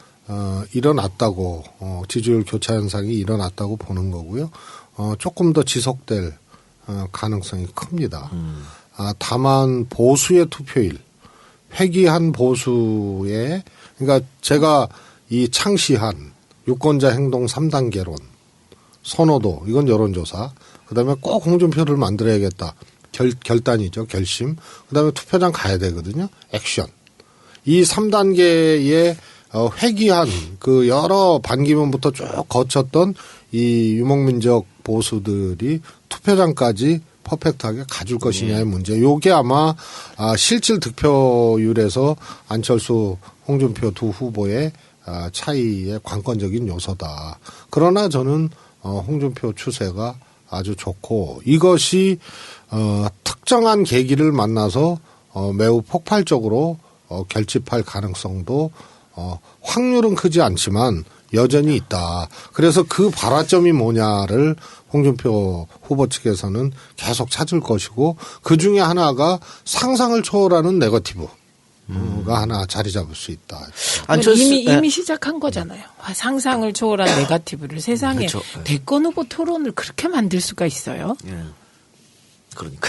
S3: 일어났다고 지지율 교차 현상이 일어났다고 보는 거고요. 조금 더 지속될 가능성이 큽니다. 다만 보수의 투표일, 회귀한 보수의 그러니까 제가 이 창시한 유권자 행동 3단계론 선호도 이건 여론조사 그다음에 꼭 홍준표를 만들어야겠다. 결단이죠. 결심. 그다음에 투표장 가야 되거든요. 액션. 이 3단계의 회귀한 그 여러 반기문부터 쭉 거쳤던 이 유목민적 보수들이 투표장까지 퍼펙트하게 가줄 것이냐의 문제. 요게 아마 실질 득표율에서 안철수, 홍준표 두 후보의 차이의 관건적인 요소다. 그러나 저는 홍준표 추세가 아주 좋고 이것이 특정한 계기를 만나서 매우 폭발적으로 결집할 가능성도 확률은 크지 않지만 여전히 있다. 그래서 그 발화점이 뭐냐를 홍준표 후보 측에서는 계속 찾을 것이고 그중에 하나가 상상을 초월하는 네거티브가 하나 자리 잡을 수 있다.
S2: 이미 시작한 거잖아요. 상상을 초월한 네거티브를 세상에 그렇죠. 대권 후보 토론을 그렇게 만들 수가 있어요.
S1: 예. 그러니까.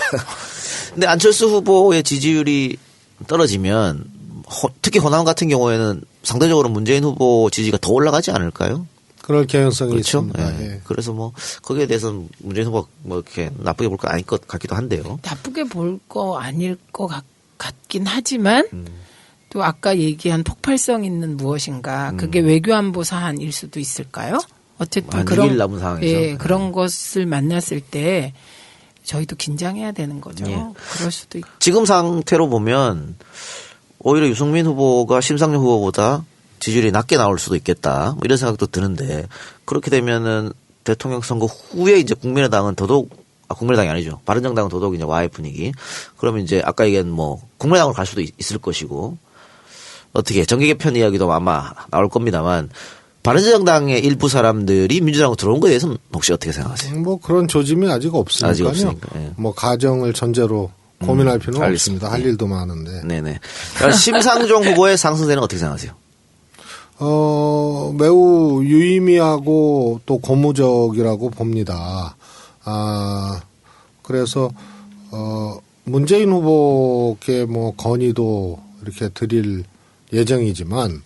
S1: 근데 안철수 후보의 지지율이 떨어지면 특히 호남 같은 경우에는 상대적으로 문재인 후보 지지가 더 올라가지 않을까요?
S3: 그럴 가능성이
S1: 그렇죠?
S3: 있습니다.
S1: 예.
S3: 예.
S1: 그래서 뭐 거기에 대해서는 문재인 후보가 뭐 이렇게 나쁘게 볼 거 아닐 것 같기도 한데요.
S2: 나쁘게 볼 거 아닐 것 같긴 하지만 또 아까 얘기한 폭발성 있는 무엇인가 그게 외교안보 사안일 수도 있을까요? 어쨌든 그런 남은 상황에서. 예, 그런 것을 만났을 때 저희도 긴장해야 되는 거죠. 예. 그럴 수도 있고.
S1: 지금 상태로 보면 오히려 유승민 후보가 심상정 후보보다 지지율이 낮게 나올 수도 있겠다. 뭐 이런 생각도 드는데 그렇게 되면은 대통령 선거 후에 이제 국민의당은 더더욱 국민의당이 아니죠. 바른정당은 더더욱 이제 와해 분위기. 그러면 이제 아까 얘기한 뭐 국민의당으로 갈 수도 있을 것이고 어떻게 정계 개편 이야기도 아마 나올 겁니다만 바른정당의 일부 사람들이 민주당으로 들어온 거에 대해서는 혹시 어떻게 생각하세요?
S3: 뭐 그런 조짐이 아직 없으니까요.
S1: 아직 없으니까. 예.
S3: 뭐 가정을 전제로 고민할 필요는 없습니다. 할 일도 많은데.
S1: 네네. 심상정 후보의 상승세는 어떻게 생각하세요?
S3: 매우 유의미하고 또 고무적이라고 봅니다. 그래서, 문재인 후보께 뭐 건의도 이렇게 드릴 예정이지만,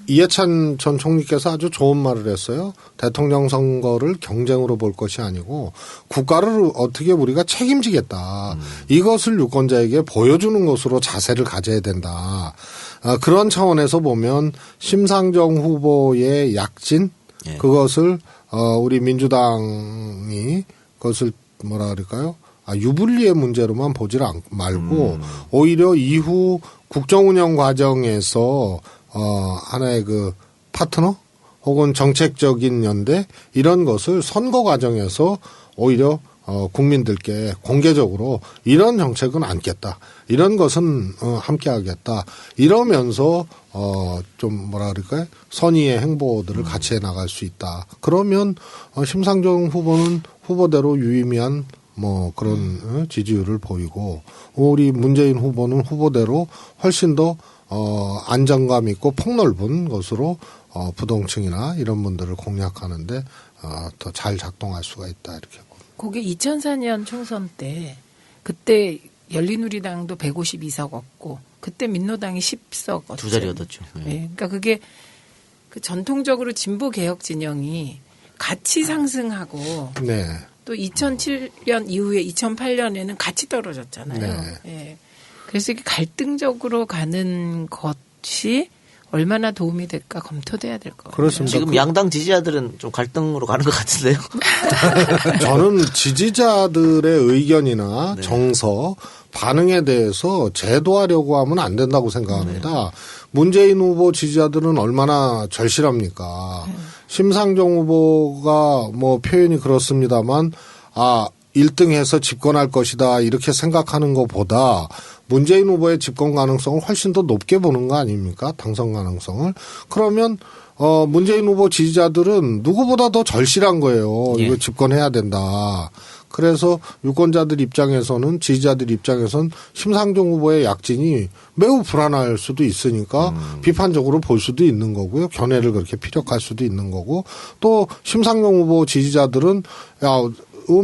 S3: 이해찬 전 총리께서 아주 좋은 말을 했어요. 대통령 선거를 경쟁으로 볼 것이 아니고 국가를 어떻게 우리가 책임지겠다. 이것을 유권자에게 보여주는 것으로 자세를 가져야 된다. 그런 차원에서 보면 심상정 후보의 약진, 예. 그것을 우리 민주당이 그것을 뭐라 그럴까요? 유불리의 문제로만 보질 말고 오히려 이후 국정운영 과정에서 하나의 그 파트너 혹은 정책적인 연대 이런 것을 선거 과정에서 오히려 국민들께 공개적으로 이런 정책은 않겠다. 이런 것은 함께 하겠다. 이러면서 좀 뭐라 그럴까요? 선의의 행보들을 같이 해 나갈 수 있다. 그러면 심상정 후보는 후보대로 유의미한 뭐 그런 지지율을 보이고 우리 문재인 후보는 후보대로 훨씬 더 안정감 있고 폭넓은 것으로 부동층이나 이런 분들을 공략하는데 더 잘 작동할 수가 있다 이렇게 봅니다.
S2: 그게 2004년 총선 때 그때 열린우리당도 152석 얻고 그때 민노당이 10석 얻죠.
S1: 두 자리 얻었죠.
S2: 네. 네. 그러니까 그게 그 전통적으로 진보 개혁 진영이 같이 상승하고
S3: 네.
S2: 또 2007년 이후에 2008년에는 같이 떨어졌잖아요. 네. 네. 그래서 이게 갈등적으로 가는 것이 얼마나 도움이 될까 검토돼야 될 것 같아요.
S3: 그렇습니다.
S1: 지금 양당 지지자들은 좀 갈등으로 가는 것 같은데요.
S3: 저는 지지자들의 의견이나 네. 정서, 반응에 대해서 제도하려고 하면 안 된다고 생각합니다. 네. 문재인 후보 지지자들은 얼마나 절실합니까? 심상정 후보가 뭐 표현이 그렇습니다만 1등해서 집권할 것이다 이렇게 생각하는 것보다 문재인 후보의 집권 가능성을 훨씬 더 높게 보는 거 아닙니까? 당선 가능성을. 그러면 문재인 후보 지지자들은 누구보다 더 절실한 거예요.
S1: 예.
S3: 이거 집권해야 된다. 그래서 유권자들 입장에서는 지지자들 입장에서는 심상정 후보의 약진이 매우 불안할 수도 있으니까 비판적으로 볼 수도 있는 거고요. 견해를 그렇게 피력할 수도 있는 거고 또 심상정 후보 지지자들은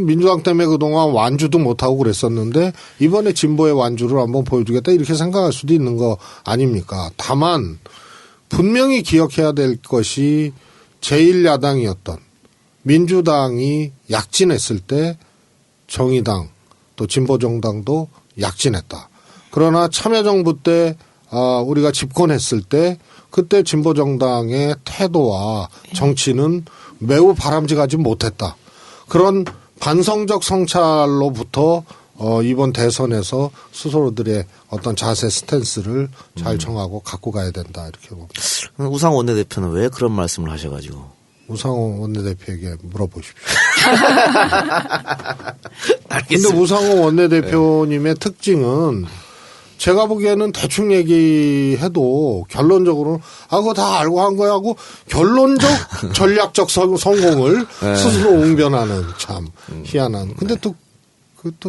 S3: 민주당 때문에 그동안 완주도 못하고 그랬었는데 이번에 진보의 완주를 한번 보여주겠다 이렇게 생각할 수도 있는 거 아닙니까? 다만 분명히 기억해야 될 것이 제1야당이었던 민주당이 약진했을 때 정의당 또 진보정당도 약진했다. 그러나 참여정부 때 우리가 집권했을 때 그때 진보정당의 태도와 정치는 매우 바람직하지 못했다. 그런 반성적 성찰로부터 이번 대선에서 스스로들의 어떤 자세 스탠스를 잘 정하고 갖고 가야 된다 이렇게 봅니다.
S1: 우상호 원내대표는 왜 그런 말씀을 하셔가지고?
S3: 우상호 원내대표에게 물어보십시오.
S1: 알겠습니다.
S3: 근데 우상호 원내대표님의 네. 특징은 제가 보기에는 대충 얘기해도 결론적으로 그거 다 알고 한 거야 하고 결론적 전략적 성공을 네. 스스로 웅변하는 참 희한한. 근데 또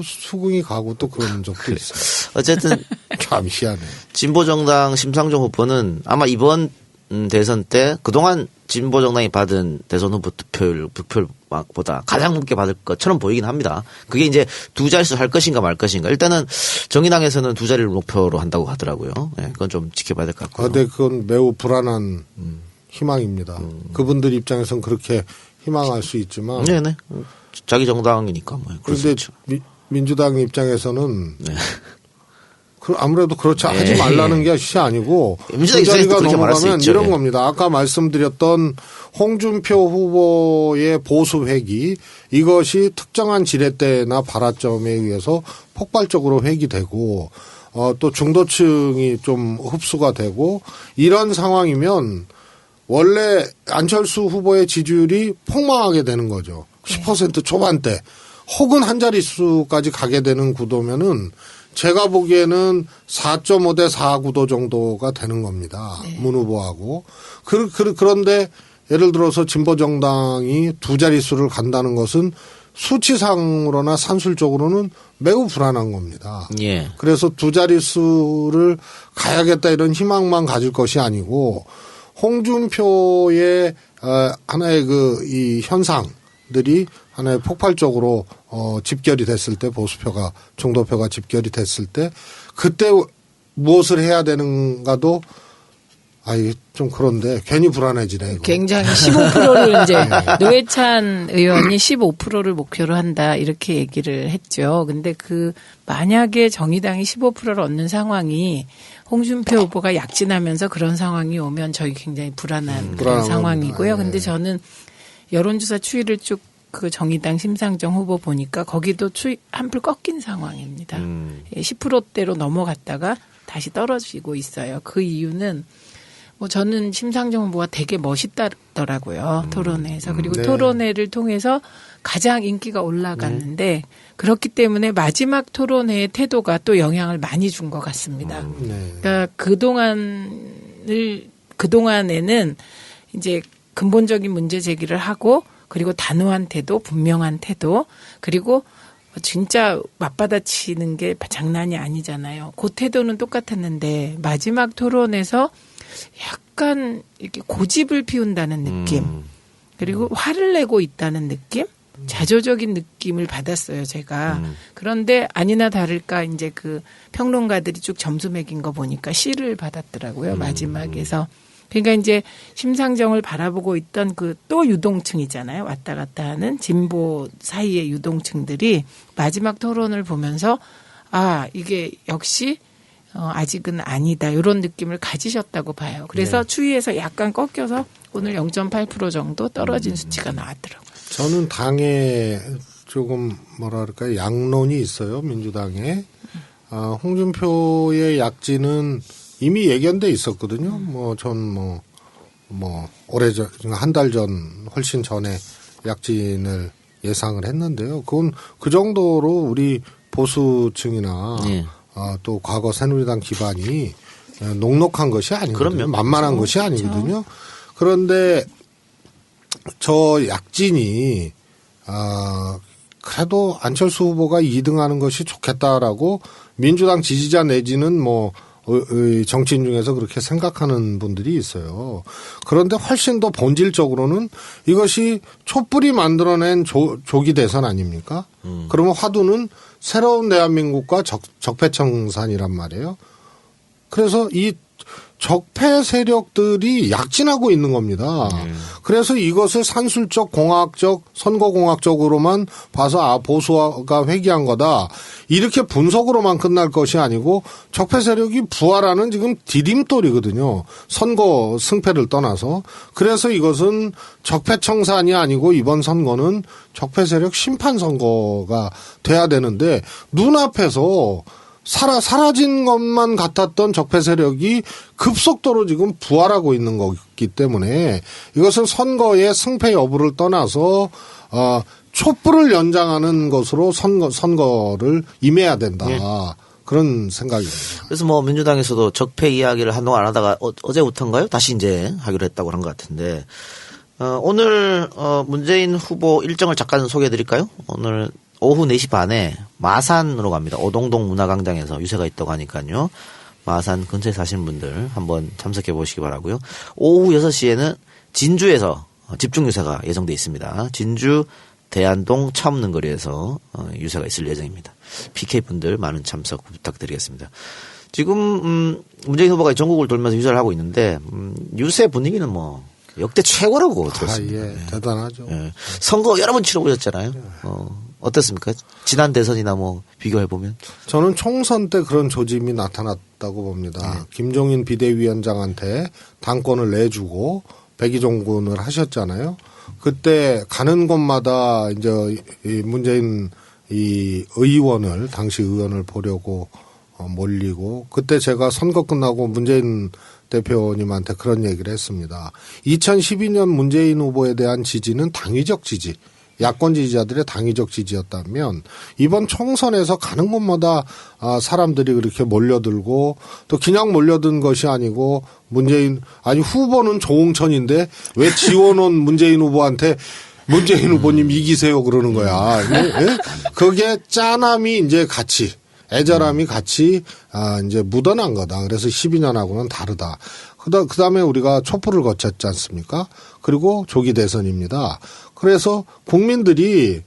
S3: 수긍이 가고 또 그런 적도 있어요.
S1: 어쨌든
S3: 참 희한해.
S1: 진보정당 심상정 후보는 아마 이번 대선 때 그동안 진보정당이 받은 대선 후보 득표율보다 가장 높게 받을 것처럼 보이긴 합니다. 그게 이제 두 자릿수 할 것인가 말 것인가. 일단은 정의당에서는 두 자리를 목표로 한다고 하더라고요. 네, 그건 좀 지켜봐야 될 것 같고요.
S3: 근데 그건 매우 불안한 희망입니다. 그분들 입장에서는 그렇게 희망할 수 있지만.
S1: 네네. 자기 정당이니까 뭐.
S3: 그런데 민주당 입장에서는. 네. 아무래도 그렇지 하지 말라는 것이 아니고 문자리가 넘어가면 이런 겁니다. 아까 말씀드렸던 홍준표 후보의 보수 회기 이것이 특정한 지렛대나 발화점에 의해서 폭발적으로 회기되고 또 중도층이 좀 흡수가 되고 이런 상황이면 원래 안철수 후보의 지지율이 폭망하게 되는 거죠. 10% 초반대 혹은 한 자릿수까지 가게 되는 구도면은 제가 보기에는 4.5대 4 구도 정도가 되는 겁니다. 네. 문 후보하고. 그런데 예를 들어서 진보정당이 두 자릿수를 간다는 것은 수치상으로나 산술적으로는 매우 불안한 겁니다. 그래서 두 자릿수를 가야겠다 이런 희망만 가질 것이 아니고 홍준표의 하나의 이 현상들이 하나의 폭발적으로 집결이 됐을 때 보수표가 중도표가 집결이 됐을 때 그때 무엇을 해야 되는가도 이게 좀 그런데 괜히 불안해지네. 이거.
S2: 굉장히 15%를 이제 노회찬 의원이 15%를 목표로 한다 이렇게 얘기를 했죠. 근데 만약에 정의당이 15%를 얻는 상황이 홍준표 후보가 약진하면서 그런 상황이 오면 저희 굉장히 불안한 그런 상황이고요. 근데 저는 여론조사 추이를 쭉 정의당 심상정 후보 보니까 거기도 추이 한풀 꺾인 상황입니다. 10%대로 넘어갔다가 다시 떨어지고 있어요. 그 이유는 저는 심상정 후보가 되게 멋있다더라고요. 토론회에서. 그리고
S3: 네.
S2: 토론회를 통해서 가장 인기가 올라갔는데 그렇기 때문에 마지막 토론회의 태도가 또 영향을 많이 준 것 같습니다. 그러니까 그동안에는 이제 근본적인 문제 제기를 하고 그리고 단호한 태도, 분명한 태도, 그리고 진짜 맞받아치는 게 장난이 아니잖아요. 그 태도는 똑같았는데 마지막 토론에서 약간 이렇게 고집을 피운다는 느낌, 그리고 화를 내고 있다는 느낌, 자조적인 느낌을 받았어요, 제가. 그런데 아니나 다를까 이제 평론가들이 쭉 점수 매긴 거 보니까 C를 받았더라고요, 마지막에서. 그러니까 이제 심상정을 바라보고 있던 또 유동층이잖아요. 왔다 갔다 하는 진보 사이의 유동층들이 마지막 토론을 보면서 이게 역시 아직은 아니다. 이런 느낌을 가지셨다고 봐요. 그래서 추이에서 약간 꺾여서 오늘 0.8% 정도 떨어진 수치가 나왔더라고요.
S3: 저는 당에 조금 뭐랄까요, 양론이 있어요. 민주당에. 홍준표의 약진은 이미 예견돼 있었거든요. 오래전, 한 달 전, 훨씬 전에 약진을 예상을 했는데요. 그건 그 정도로 우리 보수층이나 또 과거 새누리당 기반이 녹록한 것이 아니거든요.
S1: 그럼요.
S3: 만만한 것이 아니거든요. 그런데 저 약진이 그래도 안철수 후보가 2등하는 것이 좋겠다라고 민주당 지지자 내지는 정치인 중에서 그렇게 생각하는 분들이 있어요. 그런데 훨씬 더 본질적으로는 이것이 촛불이 만들어낸 조기 대선 아닙니까? 그러면 화두는 새로운 대한민국과 적폐청산이란 말이에요. 그래서 이 적폐 세력들이 약진하고 있는 겁니다. 그래서 이것을 산술적, 공학적, 선거공학적으로만 봐서 보수가 회귀한 거다. 이렇게 분석으로만 끝날 것이 아니고 적폐 세력이 부활하는 지금 디딤돌이거든요. 선거 승패를 떠나서. 그래서 이것은 적폐청산이 아니고 이번 선거는 적폐 세력 심판 선거가 돼야 되는데 눈앞에서 사라진 것만 같았던 적폐 세력이 급속도로 지금 부활하고 있는 거기 때문에 이것은 선거의 승패 여부를 떠나서 촛불을 연장하는 것으로 선거를 임해야 된다. 그런 생각입니다.
S1: 그래서 민주당에서도 적폐 이야기를 한동안 안 하다가 어제부터인가요? 다시 이제 하기로 했다고 한 것 같은데 오늘 문재인 후보 일정을 잠깐 소개해 드릴까요? 오늘 오후 4시 반에 마산으로 갑니다. 오동동 문화광장에서 유세가 있다고 하니까요. 마산 근처에 사시는 분들 한번 참석해 보시기 바라고요. 오후 6시에는 진주에서 집중 유세가 예정돼 있습니다. 진주 대안동 차 없는 거리에서 유세가 있을 예정입니다. PK분들 많은 참석 부탁드리겠습니다. 지금 문재인 후보가 전국을 돌면서 유세를 하고 있는데 유세 분위기는 역대 최고라고 들었습니다.
S3: 대단하죠.
S1: 선거 여러 번 치러보셨잖아요. 어떻습니까? 지난 대선이나 비교해보면?
S3: 저는 총선 때 그런 조짐이 나타났다고 봅니다. 김종인 비대위원장한테 당권을 내주고 백의종군을 하셨잖아요. 그때 가는 곳마다 이제 문재인 당시 의원을 보려고 몰리고 그때 제가 선거 끝나고 문재인 대표님한테 그런 얘기를 했습니다. 2012년 문재인 후보에 대한 지지는 당위적 지지. 야권 지지자들의 당위적 지지였다면 이번 총선에서 가는 곳마다 사람들이 그렇게 몰려들고 또 그냥 몰려든 것이 아니고 후보는 조홍천인데 왜 지원원 문재인 후보한테 문재인 후보님 이기세요 그러는 거야. 그게 짠함이 이제 같이 애절함이 같이 이제 묻어난 거다. 그래서 12년하고는 다르다. 그다음에 우리가 촛불을 거쳤지 않습니까? 그리고 조기 대선입니다. 그래서 국민들이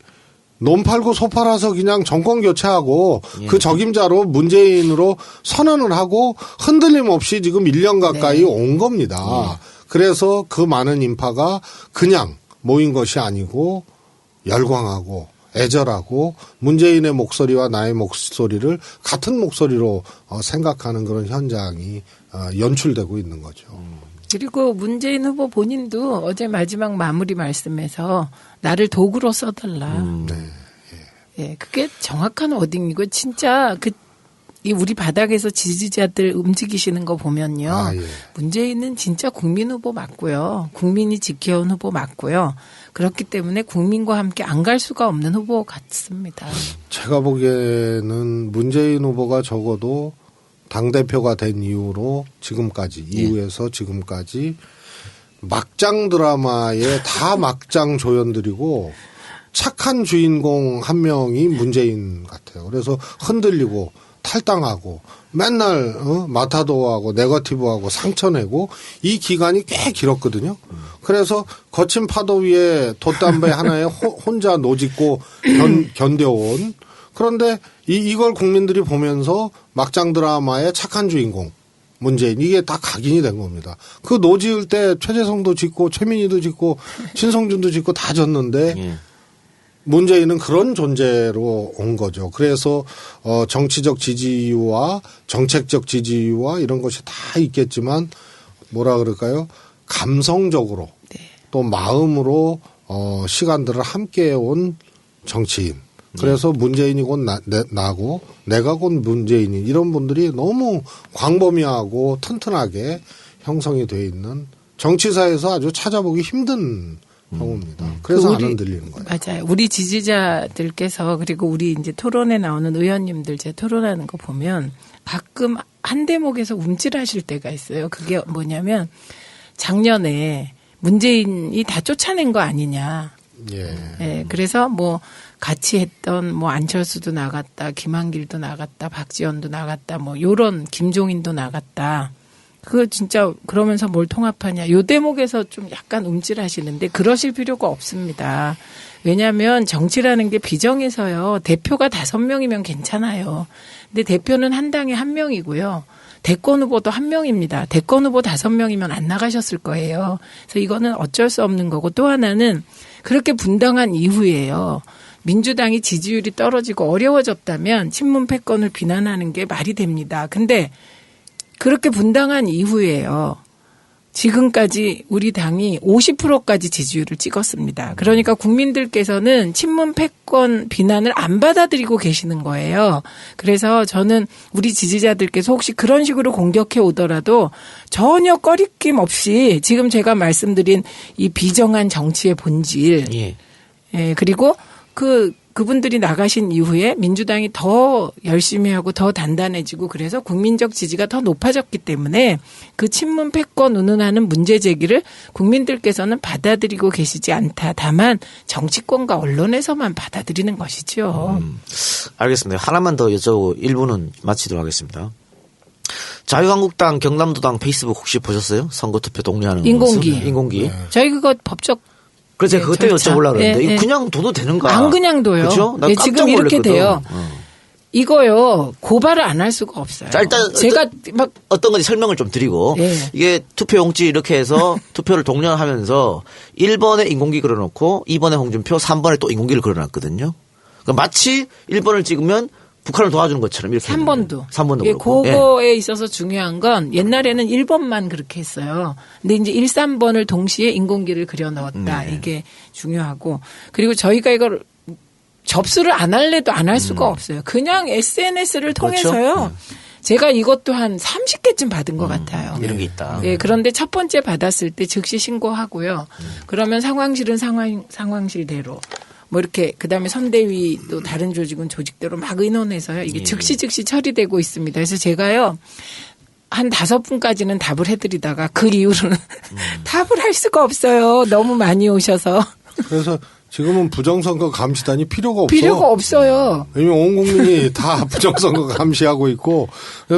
S3: 논 팔고 소 팔아서 그냥 정권 교체하고 그 적임자로 문재인으로 선언을 하고 흔들림 없이 지금 1년 가까이 온 겁니다. 그래서 그 많은 인파가 그냥 모인 것이 아니고 열광하고 애절하고 문재인의 목소리와 나의 목소리를 같은 목소리로 생각하는 그런 현장이 연출되고 있는 거죠.
S2: 그리고 문재인 후보 본인도 어제 마지막 마무리 말씀에서 나를 도구로 써달라. 예, 그게 정확한 워딩이고 진짜 이 우리 바닥에서 지지자들 움직이시는 거 보면요. 문재인은 진짜 국민 후보 맞고요. 국민이 지켜온 후보 맞고요. 그렇기 때문에 국민과 함께 안 갈 수가 없는 후보 같습니다.
S3: 제가 보기에는 문재인 후보가 적어도 당대표가 된 이후로 지금까지, 이후에서 지금까지 막장 드라마에 다 막장 조연들이고 착한 주인공 한 명이 문재인 같아요. 그래서 흔들리고 탈당하고 맨날 마타도하고 네거티브하고 상처내고 이 기간이 꽤 길었거든요. 그래서 거친 파도 위에 돛담배 하나에 혼자 노짓고 견뎌온. 그런데 이걸 국민들이 보면서 막장 드라마의 착한 주인공 문재인 이게 다 각인이 된 겁니다. 그 노지을 때 최재성도 짓고 최민희도 짓고 신성준도 짓고 다 졌는데 문재인은 그런 존재로 온 거죠. 그래서 정치적 지지와 정책적 지지와 이런 것이 다 있겠지만 뭐라 그럴까요? 감성적으로 또 마음으로 시간들을 함께 온 정치인. 그래서 문재인이 곧 나고 내가 곧 문재인이 이런 분들이 너무 광범위하고 튼튼하게 형성이 돼 있는 정치사에서 아주 찾아보기 힘든 경우입니다. 그래서 안 흔들리는 거예요.
S2: 맞아요. 우리 지지자들께서 그리고 우리 이제 토론에 나오는 의원님들 제 토론하는 거 보면 가끔 한 대목에서 움찔하실 때가 있어요. 그게 뭐냐면 작년에 문재인이 다 쫓아낸 거 아니냐. 예. 그래서 뭐 같이 했던 뭐 안철수도 나갔다, 김한길도 나갔다, 박지원도 나갔다, 뭐 요런 김종인도 나갔다. 그거 진짜 그러면서 뭘 통합하냐. 요 대목에서 좀 약간 움찔하시는데 그러실 필요가 없습니다. 왜냐하면 정치라는 게 비정해서요. 대표가 5명이면 괜찮아요. 근데 대표는 한 당에 1명이고요. 대권 후보도 1명입니다. 대권 후보 5명이면 안 나가셨을 거예요. 그래서 이거는 어쩔 수 없는 거고 또 하나는 그렇게 분당한 이후에요. 민주당이 지지율이 떨어지고 어려워졌다면 친문 패권을 비난하는 게 말이 됩니다. 근데 그렇게 분당한 이후에요. 지금까지 우리 당이 50%까지 지지율을 찍었습니다. 그러니까 국민들께서는 친문 패권 비난을 안 받아들이고 계시는 거예요. 그래서 저는 우리 지지자들께서 혹시 그런 식으로 공격해 오더라도 전혀 꺼리낌 없이 지금 제가 말씀드린 이 비정한 정치의 본질, 그리고 그분들이 나가신 이후에 민주당이 더 열심히 하고 더 단단해지고 그래서 국민적 지지가 더 높아졌기 때문에 그 친문 패권 운운하는 문제 제기를 국민들께서는 받아들이고 계시지 않다. 다만 정치권과 언론에서만 받아들이는 것이죠.
S1: 알겠습니다. 하나만 더 여쭤보고 1부는 마치도록 하겠습니다. 자유한국당, 경남도당 페이스북 혹시 보셨어요? 선거투표 독려하는 인공기.
S2: 저희 그거 법적
S1: 그래서 제가 그것 때문에 여쭤보려고 그랬는데 이거 그냥 둬도 되는가?
S2: 안 그냥 둬요.
S1: 그렇죠? 나 깜짝
S2: 지금 이렇게
S1: 놀랐거든.
S2: 돼요. 이거요. 고발을 안 할 수가 없어요.
S1: 자, 일단
S2: 제가 막
S1: 어떤 건지 설명을 좀 드리고 이게 투표용지 이렇게 해서 투표를 독려하면서 1번에 인공기 그려놓고 2번에 홍준표, 3번에 또 인공기를 그려놨거든요. 그러니까 마치 1번을 찍으면 북한을 도와주는 것처럼 이렇게
S2: 3번도.
S1: 3번도
S2: 예, 그거에 있어서 중요한 건 옛날에는 1번만 그렇게 했어요. 근데 이제 1, 3번을 동시에 인공기를 그려 넣었다. 이게 중요하고. 그리고 저희가 이걸 접수를 안 할래도 안 할 수가 없어요. 그냥 SNS를 통해서요.
S1: 그렇죠?
S2: 제가 이것도 한 30개쯤 받은 것 같아요.
S1: 이런 게 있다.
S2: 예, 그런데 첫 번째 받았을 때 즉시 신고하고요. 그러면 상황실은 상황실대로. 뭐 이렇게 그다음에 선대위 또 다른 조직은 조직대로 막 의논해서요. 이게 즉시 처리되고 있습니다. 그래서 제가요. 한 5분까지는 답을 해드리다가 그 이후로는 답을 할 수가 없어요. 너무 많이 오셔서.
S3: 그래서 지금은 부정선거 감시단이 필요가 없어.
S2: 필요가 없어요.
S3: 왜냐면 온 국민이 다 부정선거 감시하고 있고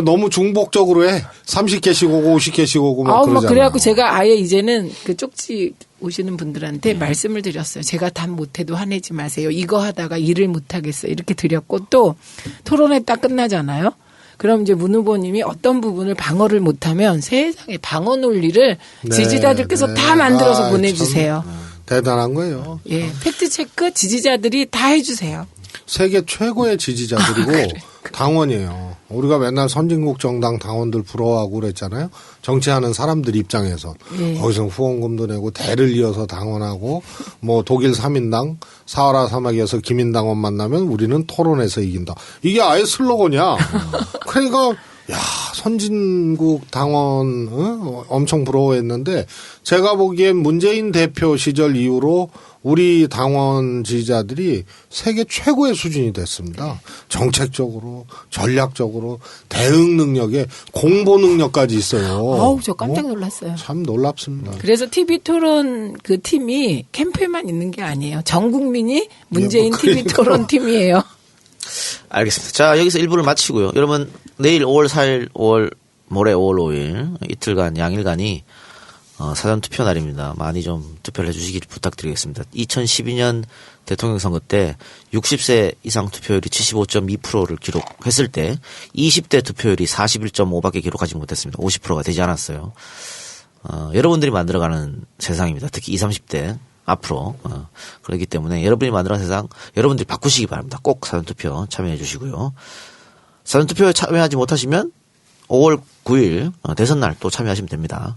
S3: 너무 중복적으로 해. 30개씩 오고 50개씩 오고 막 그러잖아요.
S2: 그래갖고 제가 아예 이제는 그 쪽지 오시는 분들한테 말씀을 드렸어요. 제가 답 못해도 화내지 마세요. 이거 하다가 일을 못하겠어요. 이렇게 드렸고 또 토론회 딱 끝나잖아요. 그럼 이제 문 후보님이 어떤 부분을 방어를 못하면 세상에 방어 논리를 지지자들께서 다 만들어서 보내주세요.
S3: 대단한 거예요.
S2: 예, 팩트체크 지지자들이 다 해주세요.
S3: 세계 최고의 지지자들이고 당원이에요. 우리가 맨날 선진국 정당 당원들 부러워하고 그랬잖아요. 정치하는 사람들 입장에서. 거기서 후원금도 내고 대를 이어서 당원하고 뭐 독일 3인당 사하라 사막에서 기민당원 만나면 우리는 토론에서 이긴다. 이게 아예 슬로건이야. 그러니까 야, 선진국 당원 엄청 부러워했는데 제가 보기엔 문재인 대표 시절 이후로 우리 당원 지지자들이 세계 최고의 수준이 됐습니다. 정책적으로, 전략적으로, 대응 능력에 공보 능력까지 있어요.
S2: 저 깜짝 놀랐어요.
S3: 참 놀랍습니다.
S2: 그래서 TV 토론 그 팀이 캠프에만 있는 게 아니에요. 전 국민이 문재인 TV 토론 팀이에요.
S1: 알겠습니다. 자, 여기서 1부를 마치고요. 여러분, 내일 5월 4일, 모레 5월 5일, 이틀간, 양일간이 사전투표 날입니다. 많이 좀 투표를 해주시길 부탁드리겠습니다. 2012년 대통령 선거 때 60세 이상 투표율이 75.2%를 기록했을 때 20대 투표율이 41.5밖에 기록하지 못했습니다. 50%가 되지 않았어요. 여러분들이 만들어가는 세상입니다. 특히 20, 30대 앞으로. 그렇기 때문에 여러분이 만들어가는 세상 여러분들이 바꾸시기 바랍니다. 꼭 사전투표 참여해 주시고요. 사전투표에 참여하지 못하시면 5월 9일 대선날 또 참여하시면 됩니다.